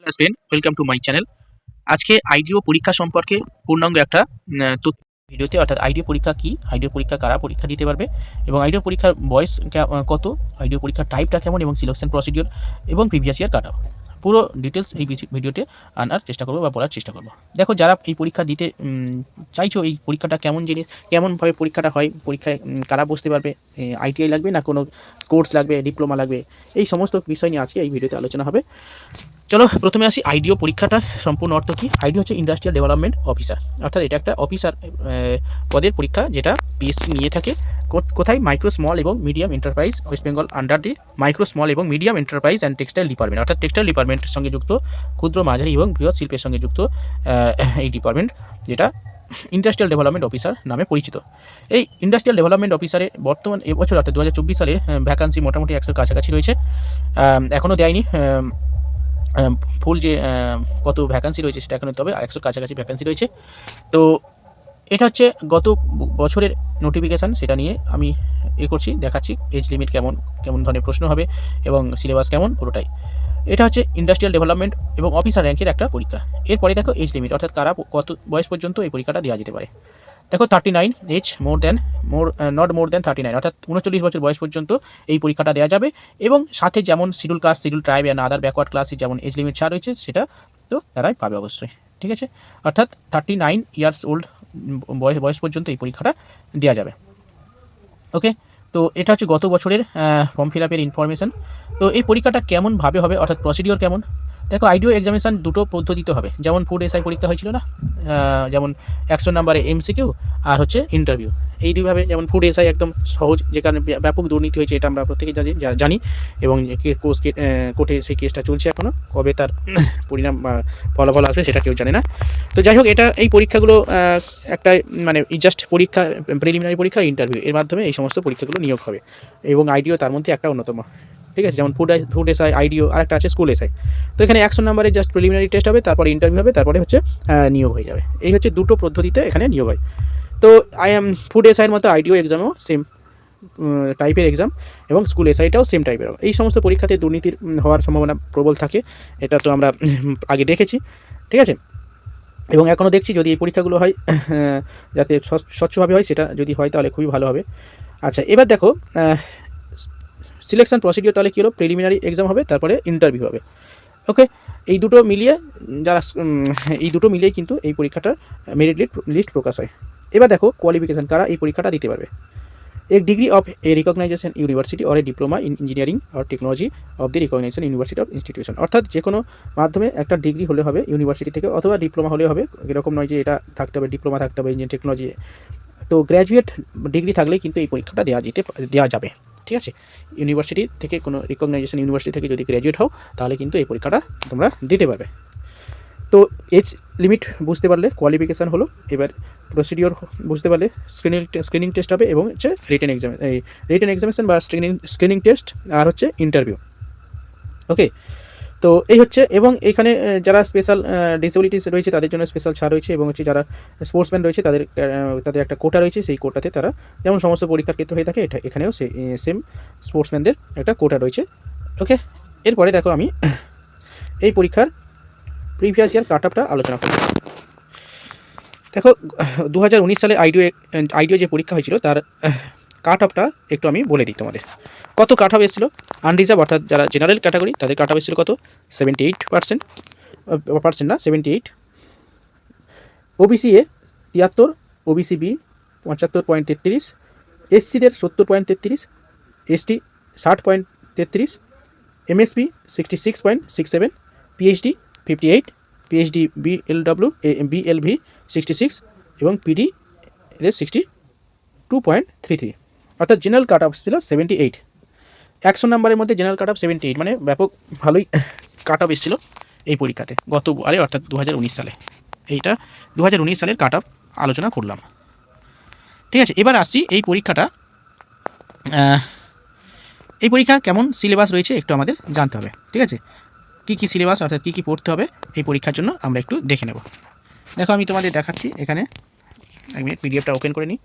Hello student, welcome to my channel. আজকে আইডিও পরীক্ষা সম্পর্কে পূর্ণাঙ্গ একটা তথ্য ভিডিওতে, অর্থাৎ আইডিও পরীক্ষা কি, আইডিও পরীক্ষা কারা পরীক্ষা দিতে পারবে এবং আইডিও পরীক্ষার বয়স কত, আইডিও পরীক্ষার টাইপটা কেমন এবং সিলেকশন প্রসিডিওর এবং প্রিভিয়াস ইয়ার কাট অফ, পুরো ডিটেলস এই ভিডিওতে আনার চেষ্টা করবো বা বলার চেষ্টা করবো। দেখো, যারা এই পরীক্ষা দিতে চাইছো, এই পরীক্ষাটা কেমন জিনিস, কেমনভাবে পরীক্ষাটা হয়, পরীক্ষায় কারা বসতে পারবে, আইটিআই লাগবে না কোনো কোর্স লাগবে, ডিপ্লোমা লাগবে, এই সমস্ত বিষয় নিয়ে আজকে এই ভিডিওতে আলোচনা হবে। চলো প্রথমে আসি আইডিও পরীক্ষাটা সম্পূর্ণ অর্থ কী। আইডিও হচ্ছে ইন্ডাস্ট্রিয়াল ডেভেলপমেন্ট অফিসার, অর্থাৎ এটা একটা অফিসার পদের পরীক্ষা যেটা পিএসসি নিয়ে থাকে। কোথায়? মাইক্রো স্মল এবং medium enterprise, West Bengal under the micro small এবং medium enterprise and textile department, অর্থাৎ টেক্সটাইল ডিপার্টমেন্টের সঙ্গে যুক্ত ক্ষুদ্র মাঝারি এবং বৃহৎ শিল্পের সঙ্গে যুক্ত এই ডিপার্টমেন্ট, যেটা ইন্ডাস্ট্রিয়াল ডেভেলপমেন্ট অফিসার নামে পরিচিত। এই ইন্ডাস্ট্রিয়াল ডেভেলপমেন্ট অফিসারে বর্তমান এবছর অর্থাৎ 2024 সালে ভ্যাকান্সি মোটামুটি 100-র কাছাকাছি রয়েছে। এখনও দেয়নি ফুল যে কত ভ্যাকান্সি রয়েছে সেটা এখন, তবে 100-র কাছাকাছি ভ্যাকান্সি রয়েছে। তো এটা হচ্ছে গত বছরের নোটিফিকেশান, সেটা নিয়ে আমি করছি, দেখাচ্ছি এজ লিমিট কেমন, কেমন ধরনের প্রশ্ন হবে এবং সিলেবাস কেমন, পুরোটাই। এটা হচ্ছে ইন্ডাস্ট্রিয়াল ডেভেলপমেন্ট এবং অফিসার র্যাঙ্কের একটা পরীক্ষা। এরপরে দেখো এজ লিমিট, অর্থাৎ কারা কত বয়স পর্যন্ত এই পরীক্ষাটা দেওয়া যেতে পারে। দেখো 39 এজ নট মোর দ্যান 39, অর্থাৎ 39 বছর বয়স পর্যন্ত এই পরীক্ষাটা দেওয়া যাবে। এবং সাথে যেমন schedule caste, schedule tribe and other backward ক্লাসে যেমন এজ লিমিট ছাড় রয়েছে, সেটা তো তারাই পাবে অবশ্যই, ঠিক আছে। অর্থাৎ 39 ইয়ার্স ওল্ড বয়স পর্যন্ত এই পরীক্ষাটা দেওয়া যাবে। ওকে, তো এটা হচ্ছে গত বছরের ফর্ম ফিল আপের ইনফরমেশান। তো এই পরীক্ষাটা কেমনভাবে হবে, অর্থাৎ প্রসিডিওর কেমন। দেখো, আইডিও এক্সামিনেশান দুটো পদ্ধতিতে হবে, যেমন ফুড এসআই পরীক্ষা হয়েছিল না, যেমন 100 নম্বরে এমসিকিউ আর হচ্ছে ইন্টারভিউ, এই দুইভাবে। যেমন ফুড এসআই একদম সহজ, যে কারণে ব্যাপক দুর্নীতি হয়েছে, এটা আমরা প্রত্যেকেই জানি এবং কোর্টে সেই কেসটা চলছে এখনও, কবে তার পরিণাম বা ফলাফল আসবে সেটা কেউ জানে না। তো যাই হোক, এটা পরীক্ষাগুলো একটা মানে জাস্ট পরীক্ষা, প্রিলিমিনারি পরীক্ষা, ইন্টারভিউ, এর মাধ্যমে এই সমস্ত পরীক্ষাগুলো নিয়োগ হবে এবং আইডিও তার মধ্যে একটা অন্যতম, ঠিক আছে। যেমন ফুড এসআই, আইডিও, আর একটা আছে স্কুল এসআই। তো এখানে 100 নম্বরে জাস্ট প্রিলিমিনারি টেস্ট হবে, তারপরে ইন্টারভিউ হবে, তারপরে হচ্ছে নিয়োগ হয়ে যাবে। এই হচ্ছে দুটো পদ্ধতিতে এখানে নিয়োগ হয়। তো ফুড এসআইয়ের মতো আইডিও এক্সামও সেম টাইপের এক্সাম এবং স্কুল এসআইটাও সেম টাইপের। এই সমস্ত পরীক্ষাতে দুর্নীতির হওয়ার সম্ভাবনা প্রবল থাকে, এটা তো আমরা আগে দেখেছি, ঠিক আছে। এবং এখনও দেখছি, যদি এই পরীক্ষাগুলো হয় যাতে স্বচ্ছভাবে হয়, সেটা যদি হয় তাহলে খুবই ভালো হবে। আচ্ছা, এবার দেখো সিলেকশন প্রসিডিওর তাহলে কী হলো, প্রিলিমিনারি এক্সাম হবে, তারপরে ইন্টারভিউ হবে। ওকে, এই দুটো মিলিয়ে কিন্তু এই পরীক্ষাটার মেরিট লিস্ট প্রকাশ হয়। এবার দেখো কোয়ালিফিকেশান, কারা এই পরীক্ষাটা দিতে পারবে। এক degree of A recognition university or a diploma in engineering or technology of the recognition university of institution, অর্থাৎ যে কোনো মাধ্যমে একটা ডিগ্রি হলে হবে ইউনিভার্সিটি থেকে, অথবা ডিপ্লোমা হলে হবে। এরকম নয় যে এটা থাকতে হবে, ডিপ্লোমা থাকতে হবে ইঞ্জিনিয়ারিং টেকনোলজি। তো গ্র্যাজুয়েট ডিগ্রি থাকলেই কিন্তু এই পরীক্ষাটা দেওয়া যাবে, ঠিক আছে। ইউনিভার্সিটি থেকে, কোনো রিকগনাইজেশন ইউনিভার্সিটি থেকে যদি গ্র্যাজুয়েট হও, তাহলে কিন্তু এই পরীক্ষাটা তোমরা দিতে পারবে। তো এজ লিমিট বুঝতে পারলে কোয়ালিফিকেশান হলো। এবার প্রসিডিওর বুঝতে পারলে স্ক্রিনিং টেস্ট হবে এবং হচ্ছে রিটেন এক্সামিনেশন বা স্ক্রিনিং টেস্ট, আর হচ্ছে ইন্টারভিউ। ওকে, তো এই হচ্ছে। এবং এখানে যারা স্পেশাল ডিসেবিলিটিস রয়েছে তাদের জন্য স্পেশাল ছাড় রয়েছে, এবং হচ্ছে যারা স্পোর্টসম্যান রয়েছে তাদের একটা কোটা রয়েছে, সেই কোটাতে তারা, যেমন সমস্ত পরীক্ষার ক্ষেত্রে হয়ে থাকে, এখানেও সেম স্পোর্টসম্যানদের একটা কোটা রয়েছে। ওকে, এরপরে দেখো আমি এই পরীক্ষার প্রিভিয়াস ইয়ার কাট অফটা আলোচনা করব। দেখো 2019 সালে আইডিও যে পরীক্ষা হয়েছিল তার কাট অফটা একটু আমি বলে দিই তোমাদের। কত কাট অফ এসেছিলো আনরিজার্ভ, অর্থাৎ যারা জেনারেল ক্যাটাগরি, তাদের কাট অফ এসেছিলো কত, 78%, ওবিসি এ 73, ওবিসি বি 75.33, এসসিদের 70.33, ST 60.33, MSB 66.67, PHD 58, PHD BLV 66 এবং পিডি এদের 62.33, অর্থাৎ জেনারেল কাট অফ ছিল 78। 100 নম্বরের মধ্যে জেনারেল কাট অফ 78, মানে ব্যাপক ভালোই কাট অফ এসেছিলো এই পরীক্ষাতে গতবারে, অর্থাৎ 2019 সালে। এইটা 2019 সালের কাট অফ আলোচনা করলাম, ঠিক আছে। এবার আসছি এই পরীক্ষার কেমন সিলেবাস রয়েছে একটু আমাদের জানতে হবে, ঠিক আছে। কী সিলেবাস, অর্থাৎ কী পড়তে হবে এই পরীক্ষার জন্য আমরা একটু দেখে নেব। দেখো, আমি তোমাদের দেখাচ্ছি এখানে, এক মিনিট পিডিএফটা ওপেন করে নিই।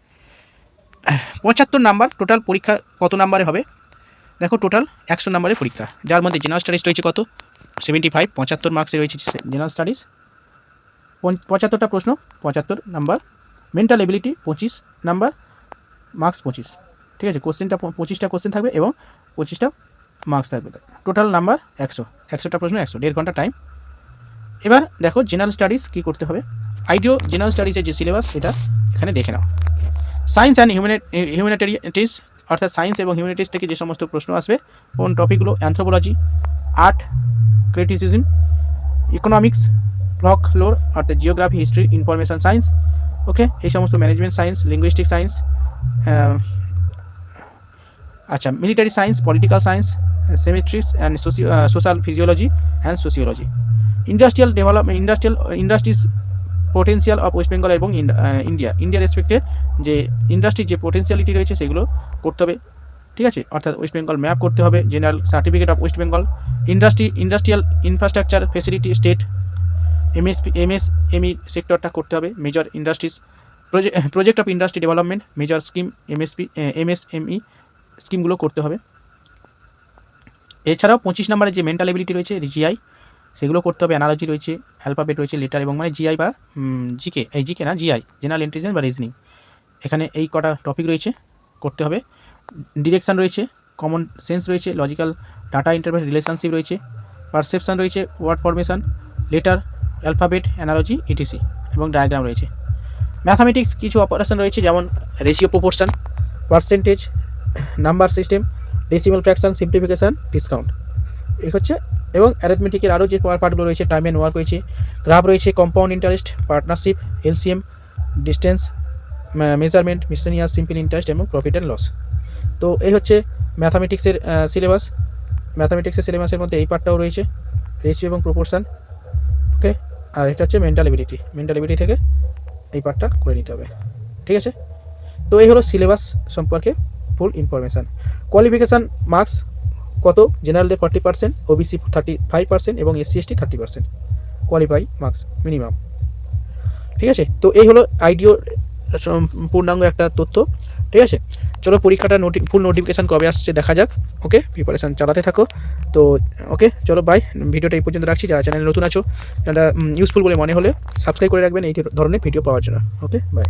75 নাম্বার টোটাল পরীক্ষা কত নাম্বারে হবে। দেখো, টোটাল 100 নম্বরের পরীক্ষা, যার মধ্যে জেনারেল স্টাডিজ রয়েছে কত, 75 75 মার্কসে রয়েছে জেনারেল স্টাডিজ, 75টা প্রশ্ন, 75 number. Mental ability 25 number, marks 25। ঠিক আছে, কোশ্চেনটা 25টা কোশ্চেন থাকবে এবং 25টা মার্কস থাকবে। টোটাল নাম্বার 100টা প্রশ্ন, 1.5 ঘন্টা টাইম। এবার দেখো জেনারেল স্টাডিজ কী করতে হবে। আইডিও জেনারেল স্টাডিজের যে সিলেবাস এটা এখানে দেখে নাও। সায়েন্স অ্যান্ড হিউম্যানিটিস, অর্থাৎ সায়েন্স এবং হিউম্যানিটিস থেকে যে সমস্ত প্রশ্ন আসবে কোন টপিকগুলো, anthropology, art, criticism, economics, folklore অর্থাৎ geography, history, information science, okay, এই সমস্ত ম্যানেজমেন্ট সায়েন্স, লিঙ্গুইস্টিক সায়েন্স, আচ্ছা, military science, political science, semiotics and social physiology and sociology, industrial development, industries potential of West Bengal এবং ইন্ডিয়ার রেসপেক্টে যে ইন্ডাস্ট্রির যে potentiality রয়েছে সেগুলো করতে হবে। ঠিক আছে, অর্থাৎ ওয়েস্ট বেঙ্গল ম্যাপ করতে হবে, general certificate of West Bengal, industrial infrastructure facility state, MSME সেক্টরটা করতে হবে, major industries, project of industry development, major scheme, MSME স্কিমগুলো করতে হবে। এছাড়াও 25 নম্বরের যে মেন্টাল এবিলিটি রয়েছে জিআই, সেগুলো করতে হবে। অ্যানালজি রয়েছে, অ্যালফাবেট রয়েছে, লেটার এবং মানে জিআই বা জিকে, এই জিকে না জিআই, জেনারেল ইন্টেলিজেন্স বা রিজনিং, এখানে এই কটা টপিক রয়েছে করতে হবে। ডিরেকশান রয়েছে, কমন সেন্স রয়েছে, লজিক্যাল ডাটা ইন্টারপ্রেট রিলেশনশিপ রয়েছে, পারসেপশন রয়েছে, word formation, letter, alphabet, analogy, ETC এবং ডায়াগ্রাম রয়েছে। ম্যাথামেটিক্স কিছু অপারেশন রয়েছে যেমন ratio, proportion, percentage, number system, decimal fraction, simplification, discount, এই হচ্ছে। এবং অ্যারিথমেটিকের আরও যে পার্টগুলো রয়েছে, টাইম অ্যান্ড ওয়ার্ক রয়েছে, গ্রাফ রয়েছে, compound interest, partnership, LCM, distance measurement, miscellaneous, simple interest এবং প্রফিট অ্যান্ড লস। তো এই হচ্ছে ম্যাথামেটিক্সের সিলেবাস। ম্যাথামেটিক্সের সিলেবাসের মধ্যে এই পার্টটাও রয়েছে, রেশিও এবং প্রপোর্শন, ওকে। আর এটা হচ্ছে মেন্টাল এবিলিটি থেকে এই পার্টটা করে নিতে হবে। ঠিক আছে, তো এই হলো সিলেবাস সম্পর্কে ফুল ইনফরমেশান। কোয়ালিফিকেশান মার্কস কত, জেনারেলদের 40%, ওবিসি 35% এবং SC ST 30% qualify marks minimum. ঠিক আছে, তো এই হলো আইডিও পূর্ণাঙ্গ একটা তথ্য। ঠিক আছে, চলো পরীক্ষাটা ফুল নোটিফিকেশান কবে আসছে দেখা যাক। ওকে, প্রিপারেশান চালাতে থাকো। তো ওকে, চলো বাই, ভিডিওটা এই পর্যন্ত রাখছি। যারা চ্যানেলে নতুন আছো, চ্যানেলটা ইউজফুল বলে মনে হলে সাবস্ক্রাইব করে রাখবেন এই ধরনের ভিডিও পাওয়ার জন্য। ওকে, বাই।